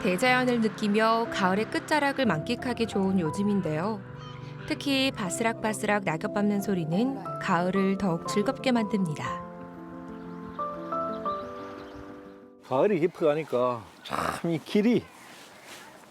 대자연을 느끼며 가을의 끝자락을 만끽하기 좋은 요즘인데요. 특히 바스락바스락 낙엽 밟는 소리는 가을을 더욱 즐겁게 만듭니다. 가을이 깊어가니까 참 이 길이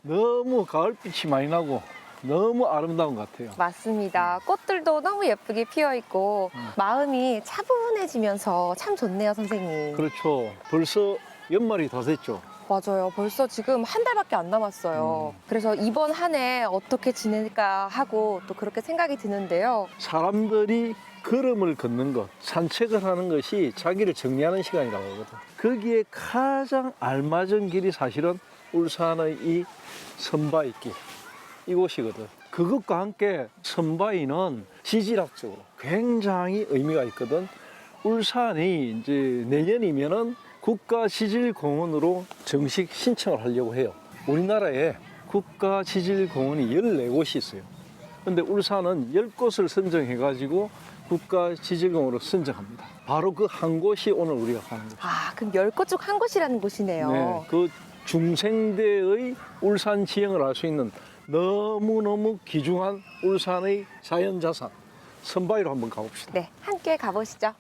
너무 가을빛이 많이 나고 너무 아름다운 것 같아요. 맞습니다. 꽃들도 너무 예쁘게 피어 있고 마음이 차분해지면서 참 좋네요, 선생님. 그렇죠. 벌써 연말이 다 됐죠. 맞아요. 벌써 지금 한 달밖에 안 남았어요. 그래서 이번 한 해 어떻게 지낼까 하고 또 그렇게 생각이 드는데요. 사람들이 걸음을 걷는 것, 산책을 하는 것이 자기를 정리하는 시간이라고 하거든. 거기에 가장 알맞은 길이 사실은 울산의 이 선바위길, 이곳이거든. 그것과 함께 선바위는 지질학적으로 굉장히 의미가 있거든. 울산이 이제 내년이면은 국가지질공원으로 정식 신청을 하려고 해요. 우리나라에 국가지질공원이 14곳이 있어요. 근데 울산은 10곳을 선정해가지고 국가지질공원으로 선정합니다. 바로 그 한 곳이 오늘 우리가 가는 거죠. 아, 그럼 10곳 중 한 곳이라는 곳이네요. 네, 그 중생대의 울산 지형을 알 수 있는 너무너무 귀중한 울산의 자연자산 선바위로 한번 가봅시다. 네, 함께 가보시죠.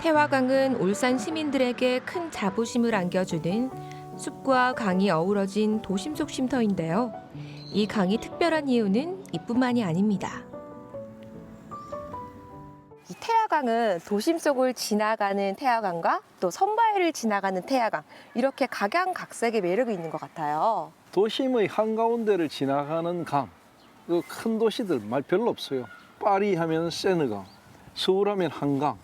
태화강은 울산 시민들에게 큰 자부심을 안겨주는 숲과 강이 어우러진 도심 속 쉼터인데요. 이 강이 특별한 이유는 이뿐만이 아닙니다. 이 태화강은 도심 속을 지나가는 태화강과 또 선바위를 지나가는 태화강, 이렇게 각양각색의 매력이 있는 것 같아요. 도심의 한가운데를 지나가는 강, 그 큰 도시들 말 별로 없어요. 파리 하면 세느강, 서울 하면 한강.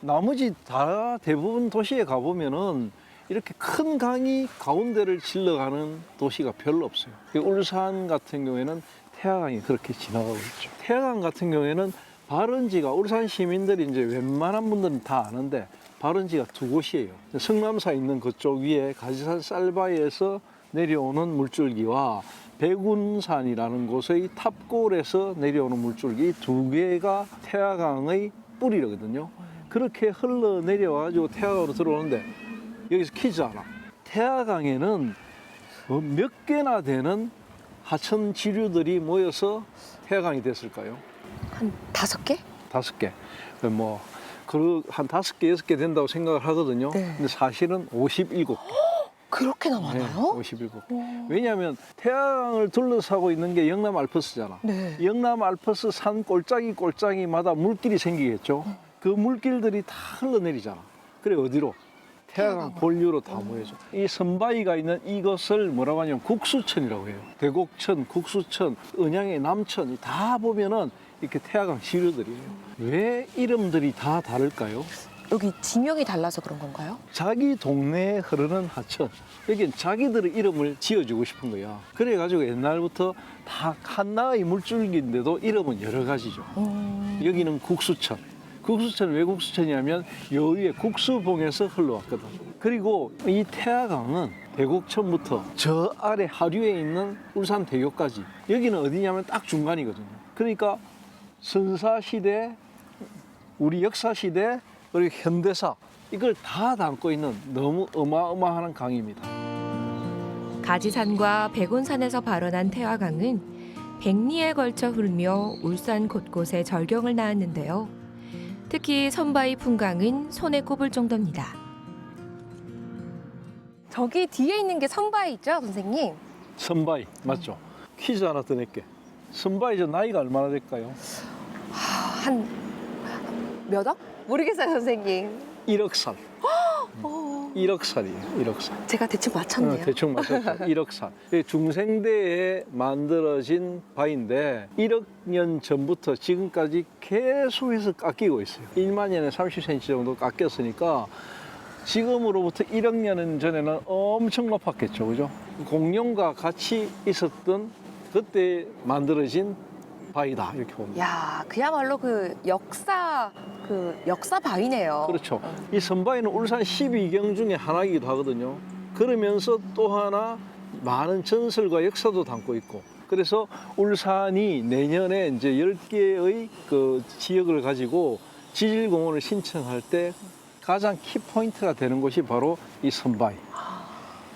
나머지 다 대부분 도시에 가보면은 이렇게 큰 강이 가운데를 질러가는 도시가 별로 없어요. 울산 같은 경우에는 태화강이 그렇게 지나가고 있죠. 태화강 같은 경우에는 발원지가 울산 시민들이 이제 웬만한 분들은 다 아는데 발원지가 두 곳이에요. 성남사 있는 그쪽 위에 가지산 쌀바위에서 내려오는 물줄기와 백운산이라는 곳의 탑골에서 내려오는 물줄기 두 개가 태화강의 뿌리거든요. 그렇게 흘러내려와가지고 태화강으로 들어오는데 여기서 퀴즈 하나. 태화강에는 몇 개나 되는 하천 지류들이 모여서 태화강이 됐을까요? 한 5개? 5개. 한 5개, 6개 된다고 생각을 하거든요. 네. 근데 사실은 57개. 그렇게나 많아요? 57개. 왜냐하면 태화강을 둘러싸고 있는 게 영남 알프스잖아. 네. 영남 알프스 산 꼴짜기마다 물길이 생기겠죠. 그 물길들이 다 흘러내리잖아. 그래 어디로? 태화강 본류로 다 모여져. 이 선바위가 있는 이것을 뭐라고 하냐면 국수천이라고 해요. 대곡천, 국수천, 은양의 남천 다 보면은 이렇게 태화강 지류들이에요. 왜 이름들이 다 다를까요? 여기 지명이 달라서 그런 건가요? 자기 동네에 흐르는 하천. 여긴 자기들의 이름을 지어주고 싶은 거야. 그래가지고 옛날부터 다 한나의 물줄기인데도 이름은 여러 가지죠. 여기는 국수천. 국수천은 왜 국수천이냐면 여기에 국수봉에서 흘러왔거든. 그리고 이 태화강은 대곡천부터 저 아래 하류에 있는 울산대교까지 여기는 어디냐면 딱 중간이거든요. 그러니까 선사시대, 우리 역사시대, 그리고 현대사 이걸 다 담고 있는 너무 어마어마한 강입니다. 가지산과 백운산에서 발원한 태화강은 백리에 걸쳐 흐르며 울산 곳곳에 절경을 낳았는데요. 특히 선바위 풍광은 손에 꼽을 정도입니다. 저기 뒤에 있는 게 선바위죠, 선생님? 선바위 맞죠? 퀴즈 하나 더 낼게. 선바위 저 나이가 얼마나 될까요? 한 몇 억? 모르겠어요, 선생님. 1억 살. 1억 살이에요. 1억 살. 제가 대충 맞췄네요. 대충 맞췄죠. 1억 살. 중생대에 만들어진 바위인데 1억 년 전부터 지금까지 계속해서 깎이고 있어요. 1만 년에 30cm 정도 깎였으니까 지금으로부터 1억 년 전에는 엄청 높았겠죠. 그죠? 공룡과 같이 있었던 그때 만들어진 바위다. 이렇게 봅니다. 야, 그야말로 역사 바위네요. 그렇죠. 이 선바위는 울산 12경 중에 하나이기도 하거든요. 그러면서 또 하나 많은 전설과 역사도 담고 있고 그래서 울산이 내년에 이제 10개의 그 지역을 가지고 지질공원을 신청할 때 가장 키포인트가 되는 곳이 바로 이 선바위.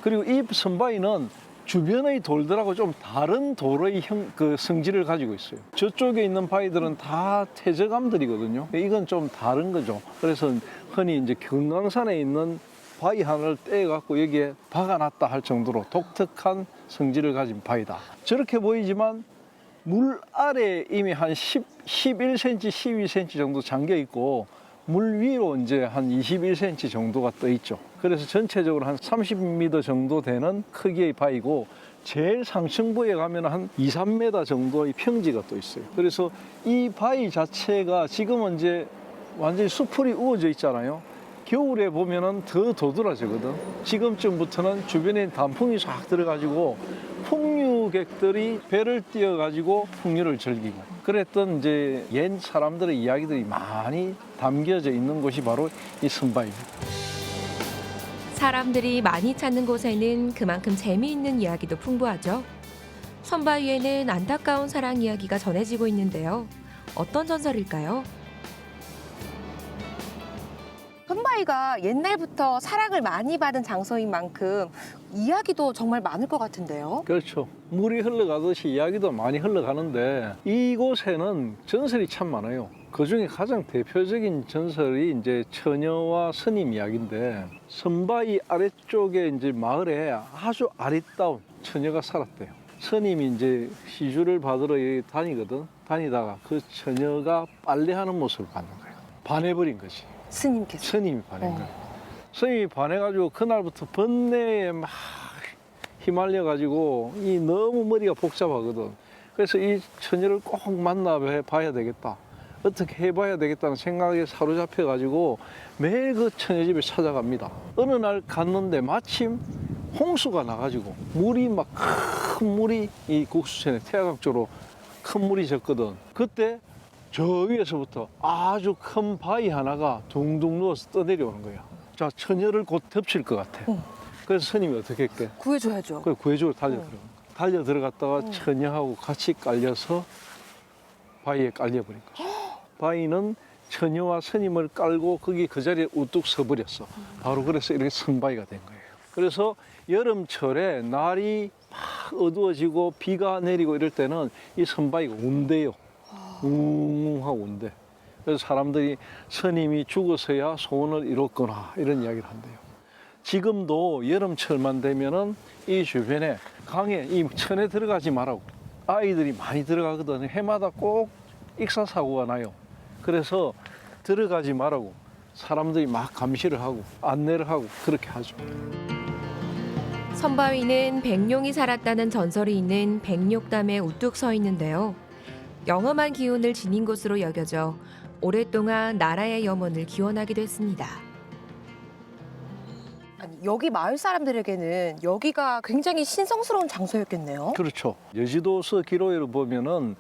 그리고 이 선바위는 주변의 돌들하고 좀 다른 돌의 그 성질을 가지고 있어요. 저쪽에 있는 바위들은 다 퇴적암들이거든요. 이건 좀 다른 거죠. 그래서 흔히 이제 금강산에 있는 바위 하나를 떼갖고 여기에 박아놨다 할 정도로 독특한 성질을 가진 바위다. 저렇게 보이지만 물 아래에 이미 한 11cm, 12cm 정도 잠겨 있고 물 위로 이제 한 21cm 정도가 떠 있죠. 그래서 전체적으로 한 30m 정도 되는 크기의 바위고 제일 상층부에 가면 한 2, 3m 정도의 평지가 또 있어요. 그래서 이 바위 자체가 지금은 이제 완전히 수풀이 우거져 있잖아요. 겨울에 보면은 더 도드라지거든. 지금쯤부터는 주변에 단풍이 싹 들어가지고 풍류객들이 배를 띄워가지고 풍류를 즐기고 그랬던 이제 옛 사람들의 이야기들이 많이 담겨져 있는 곳이 바로 이 선바위입니다. 사람들이 많이 찾는 곳에는 그만큼 재미있는 이야기도 풍부하죠. 선바위에는 안타까운 사랑 이야기가 전해지고 있는데요. 어떤 전설일까요? 선바위가 옛날부터 사랑을 많이 받은 장소인 만큼 이야기도 정말 많을 것 같은데요. 그렇죠. 물이 흘러가듯이 이야기도 많이 흘러가는데 이곳에는 전설이 참 많아요. 그 중에 가장 대표적인 전설이 이제 처녀와 스님 이야기인데 선바위 아래쪽에 이제 마을에 아주 아리따운 처녀가 살았대요. 스님이 이제 시주를 받으러 다니거든. 다니다가 그 처녀가 빨래하는 모습을 봤는 거예요. 반해버린 거지. 스님께서. 스님이 반한 거예요. 스님이 반해가지고 그날부터 번뇌에 막 휘말려가지고 이 너무 머리가 복잡하거든. 그래서 이 처녀를 꼭 만나봐야 되겠다. 어떻게 해봐야 되겠다는 생각에 사로잡혀가지고 매일 그 처녀 집에 찾아갑니다. 어느 날 갔는데 마침 홍수가 나가지고 물이 막 큰 물이 이 국수천에 태화강 쪽으로 큰 물이 졌거든. 그때 저 위에서부터 아주 큰 바위 하나가 둥둥 누워서 떠내려오는 거야. 자, 처녀를 곧 덮칠 것 같아. 그래서 스님이 어떻게 했게? 구해줘야죠. 그래, 구해주러 달려 들어갔다가 처녀하고 같이 깔려서 바위에 깔려버린 거죠. 바위는 처녀와 스님을 깔고 거기 그 자리에 우뚝 서버렸어. 바로 그래서 이렇게 선바위가 된 거예요. 그래서 여름철에 날이 막 어두워지고 비가 내리고 이럴 때는 이 선바위가 운대요. 웅웅하고 운대. 그래서 사람들이 스님이 죽어서야 소원을 이뤘구나 이런 이야기를 한대요. 지금도 여름철만 되면은 이 주변에 강에 이 천에 들어가지 말라고 아이들이 많이 들어가거든. 해마다 꼭 익사 사고가 나요. 그래서 들어가지 말라고 사람들이 막 감시를 하고 안내를 하고 그렇게 하죠. 선바위는 백룡이 살았다는 전설이 있는 백룡담에 우뚝 서 있는데요. 영험한 기운을 지닌 곳으로 여겨져 오랫동안 나라의 염원을 기원하기도 했습니다. 아니, 여기 마을 사람들에게는 여기가 굉장히 신성스러운 장소였겠네요. 그렇죠. 여지도서 기록을 보면은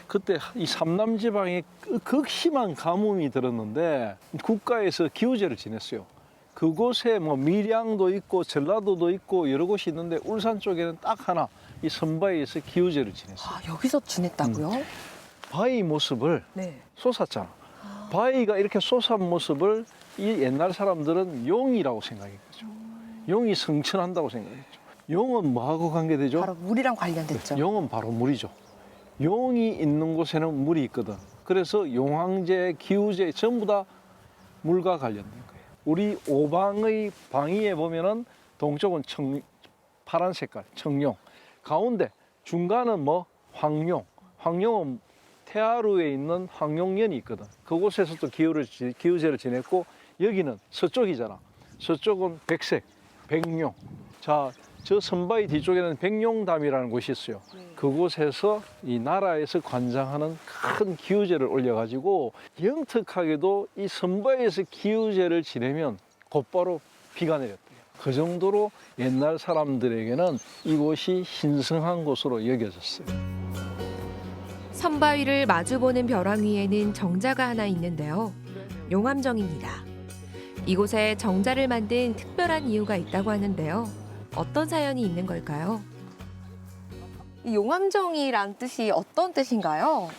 그때 이 삼남 지방에 극심한 가뭄이 들었는데 국가에서 기우제를 지냈어요. 그곳에 뭐 밀양도 있고 전라도도 있고 여러 곳이 있는데 울산 쪽에는 딱 하나 이 선바위에서 기우제를 지냈어요. 아, 여기서 지냈다고요? 바위 모습을 네. 솟았잖아. 바위가 이렇게 솟은 모습을 이 옛날 사람들은 용이라고 생각했죠. 용이 성천한다고 생각했죠. 용은 뭐하고 관계되죠? 바로 물이랑 관련됐죠. 용은 바로 물이죠. 용이 있는 곳에는 물이 있거든. 그래서 용왕제, 기우제 전부 다 물과 관련된 거예요. 우리 오방의 방위에 보면은 동쪽은 파란 색깔, 청룡. 가운데 중간은 뭐 황룡. 황룡은 태하루에 있는 황룡년이 있거든. 그곳에서 또 기우제를 지냈고 여기는 서쪽이잖아. 서쪽은 백색, 백룡. 자, 저 선바위 뒤쪽에는 백룡담이라는 곳이 있어요. 그곳에서 이 나라에서 관장하는 큰 기우제를 올려가지고 영특하게도 이 선바위에서 기우제를 지내면 곧바로 비가 내렸대요. 그 정도로 옛날 사람들에게는 이곳이 신성한 곳으로 여겨졌어요. 선바위를 마주보는 벼랑 위에는 정자가 하나 있는데요. 용암정입니다. 이곳에 정자를 만든 특별한 이유가 있다고 하는데요. 어떤 사연이 있는 걸까요? 이 용암정이란 뜻이 어떤 뜻인가요?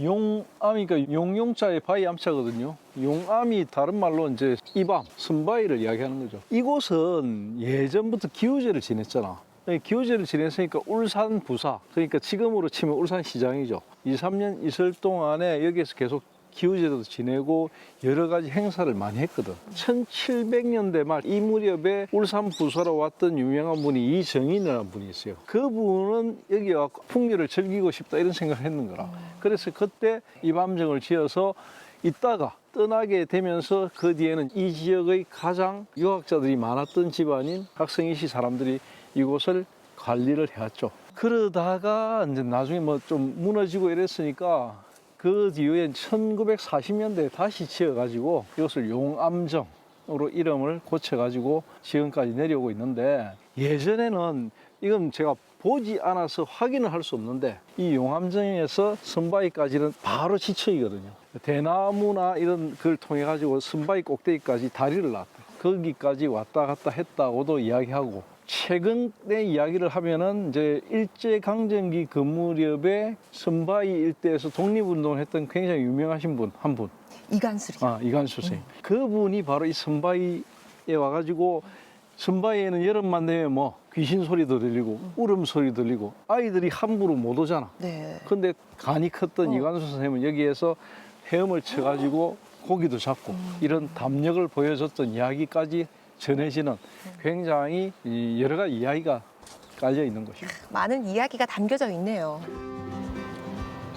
용암이니까 용용자의 바위 암자거든요. 용암이 다른 말로 이제 이밤, 선바위를 이야기하는 거죠. 이곳은 예전부터 기우제를 지냈잖아. 기우제를 지냈으니까 울산 부사, 그러니까 지금으로 치면 울산시장이죠. 2, 3년 있을 동안에 여기에서 계속 기우제도 지내고 여러 가지 행사를 많이 했거든. 1700년대 말 이 무렵에 울산 부사로 왔던 유명한 분이 이정인이라는 분이 있어요. 그분은 여기 와서 풍류를 즐기고 싶다 이런 생각을 했는 거라. 그래서 그때 이밤정을 지어서 있다가 떠나게 되면서 그 뒤에는 이 지역의 가장 유학자들이 많았던 집안인 각성이시 사람들이 이곳을 관리를 해왔죠. 그러다가 이제 나중에 뭐 좀 무너지고 이랬으니까 그 뒤에 1940년대에 다시 지어가지고 이것을 용암정으로 이름을 고쳐가지고 지금까지 내려오고 있는데, 예전에는 이건 제가 보지 않아서 확인을 할 수 없는데 이 용암정에서 선바위까지는 바로 지천이거든요. 대나무나 이런 걸 통해 가지고 선바위 꼭대기까지 다리를 놨다. 거기까지 왔다 갔다 했다고도 이야기하고, 최근의 이야기를 하면은 이제 일제강점기 그 무렵에 선바위 일대에서 독립운동을 했던 굉장히 유명하신 분 한 분. 이간술이요. 이간수 선생님. 그분이 바로 이 선바위에 와가지고, 선바위에는 여름만 되면 뭐 귀신 소리도 들리고 울음 소리 들리고 아이들이 함부로 못 오잖아. 네. 근데 간이 컸던 이간수 선생님은 여기에서 헤엄을 쳐가지고 고기도 잡고 이런 담력을 보여줬던 이야기까지 전해지는 굉장히 여러 가지 이야기가 깔려 있는 곳입니다. 많은 이야기가 담겨져 있네요.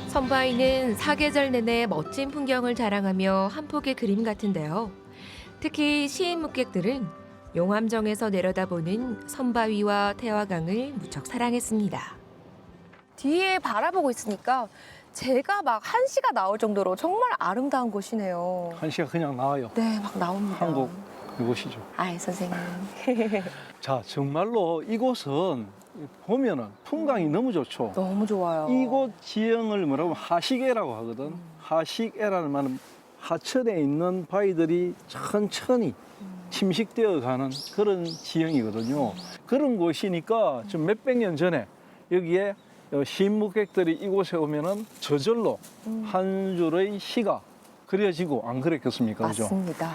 선바위는 사계절 내내 멋진 풍경을 자랑하며 한 폭의 그림 같은데요. 특히 시인 묵객들은 용암정에서 내려다보는 선바위와 태화강을 무척 사랑했습니다. 뒤에 바라보고 있으니까 제가 막 한시가 나올 정도로 정말 아름다운 곳이네요. 한시가 그냥 나와요. 네, 막 나옵니다. 한국 이곳이죠. 아이, 선생님. 자, 정말로 이곳은 보면은 풍광이 너무 좋죠. 너무 좋아요. 이곳 지형을 뭐라고 하면 하식애라고 하거든. 하식애라는 말은 하천에 있는 바위들이 천천히 침식되어 가는 그런 지형이거든요. 그런 곳이니까 지금 몇백 년 전에 여기에 시인묵객들이 이곳에 오면은 저절로 한 줄의 시가 그려지고 안 그랬겠습니까? 그죠? 맞습니다.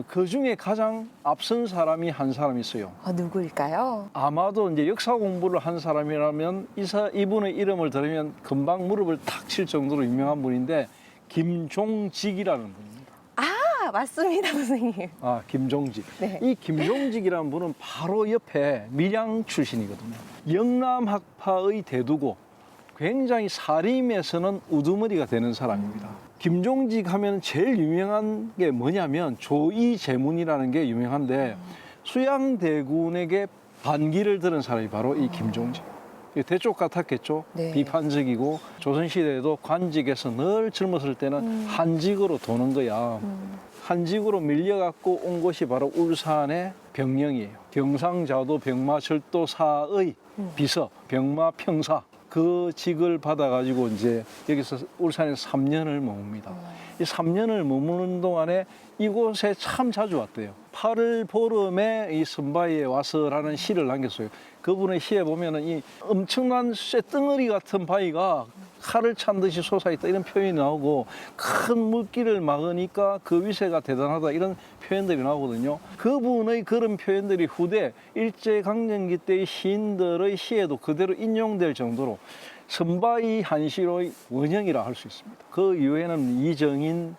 그 중에 가장 앞선 사람이 한 사람이 있어요. 누구일까요? 아마도 이제 역사 공부를 한 사람이라면 이분의 이름을 들으면 금방 무릎을 탁 칠 정도로 유명한 분인데, 김종직이라는 분입니다. 아, 맞습니다, 선생님. 김종직. 네. 이 김종직이라는 분은 바로 옆에 밀양 출신이거든요. 영남학파의 대두고 굉장히 사림에서는 우두머리가 되는 사람입니다. 김종직 하면 제일 유명한 게 뭐냐면 조이제문이라는 게 유명한데, 수양대군에게 반기를 들은 사람이 바로 이 김종직. 대쪽 같았겠죠. 네. 비판적이고 조선시대에도 관직에서 늘 젊었을 때는 한직으로 도는 거야. 한직으로 밀려갖고 온 곳이 바로 울산의 병령이에요. 경상자도 병마철도사의 비서, 병마평사. 그 직을 받아가지고 이제 여기서 울산에서 3년을 머뭅니다. 이 3년을 머무는 동안에 이곳에 참 자주 왔대요. 8월 보름에 이 선바위에 와서라는 시를 남겼어요. 그분의 시에 보면은 이 엄청난 쇠덩어리 같은 바위가 칼을 찬 듯이 솟아있다 이런 표현이 나오고, 큰 물길을 막으니까 그 위세가 대단하다 이런 표현들이 나오거든요. 그분의 그런 표현들이 후대 일제강점기 때의 시인들의 시에도 그대로 인용될 정도로 선바위 한시로의 원형이라 할 수 있습니다. 그 이후에는 이정인,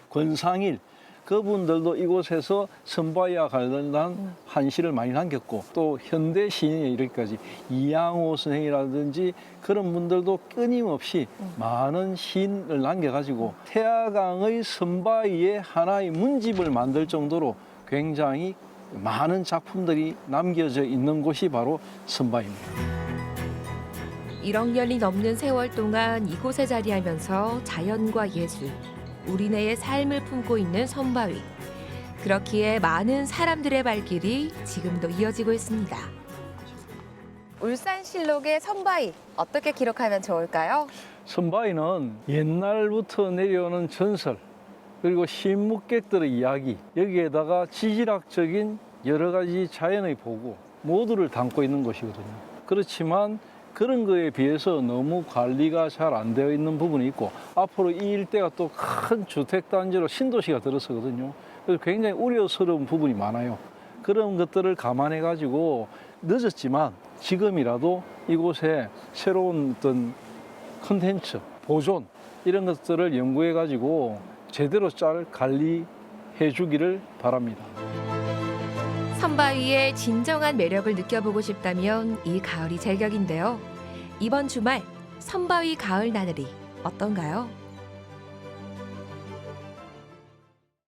권상일 그분들도 이곳에서 선바위와 관련한 한시를 많이 남겼고, 또 현대 시인에 이르기까지 이양호 선생이라든지 그런 분들도 끊임없이 많은 시인을 남겨가지고 태화강의 선바위에 하나의 문집을 만들 정도로 굉장히 많은 작품들이 남겨져 있는 곳이 바로 선바위입니다. 1억 년이 넘는 세월 동안 이곳에 자리하면서 자연과 예술, 우리네의 삶을 품고 있는 선바위. 그렇기에 많은 사람들의 발길이 지금도 이어지고 있습니다. 울산실록의 선바위 어떻게 기록하면 좋을까요? 선바위는 옛날부터 내려오는 전설, 그리고 시인묵객들의 이야기, 여기에다가 지질학적인 여러 가지 자연의 보고 모두를 담고 있는 곳이거든요. 그렇지만 그런 거에 비해서 너무 관리가 잘 안 되어 있는 부분이 있고 앞으로 이 일대가 또 큰 주택단지로 신도시가 들어서거든요. 그래서 굉장히 우려스러운 부분이 많아요. 그런 것들을 감안해 가지고 늦었지만 지금이라도 이곳에 새로운 어떤 컨텐츠, 보존 이런 것들을 연구해 가지고 제대로 잘 관리해 주기를 바랍니다. 선바위의 진정한 매력을 느껴보고 싶다면 이 가을이 제격인데요. 이번 주말 선바위 가을 나들이 어떤가요?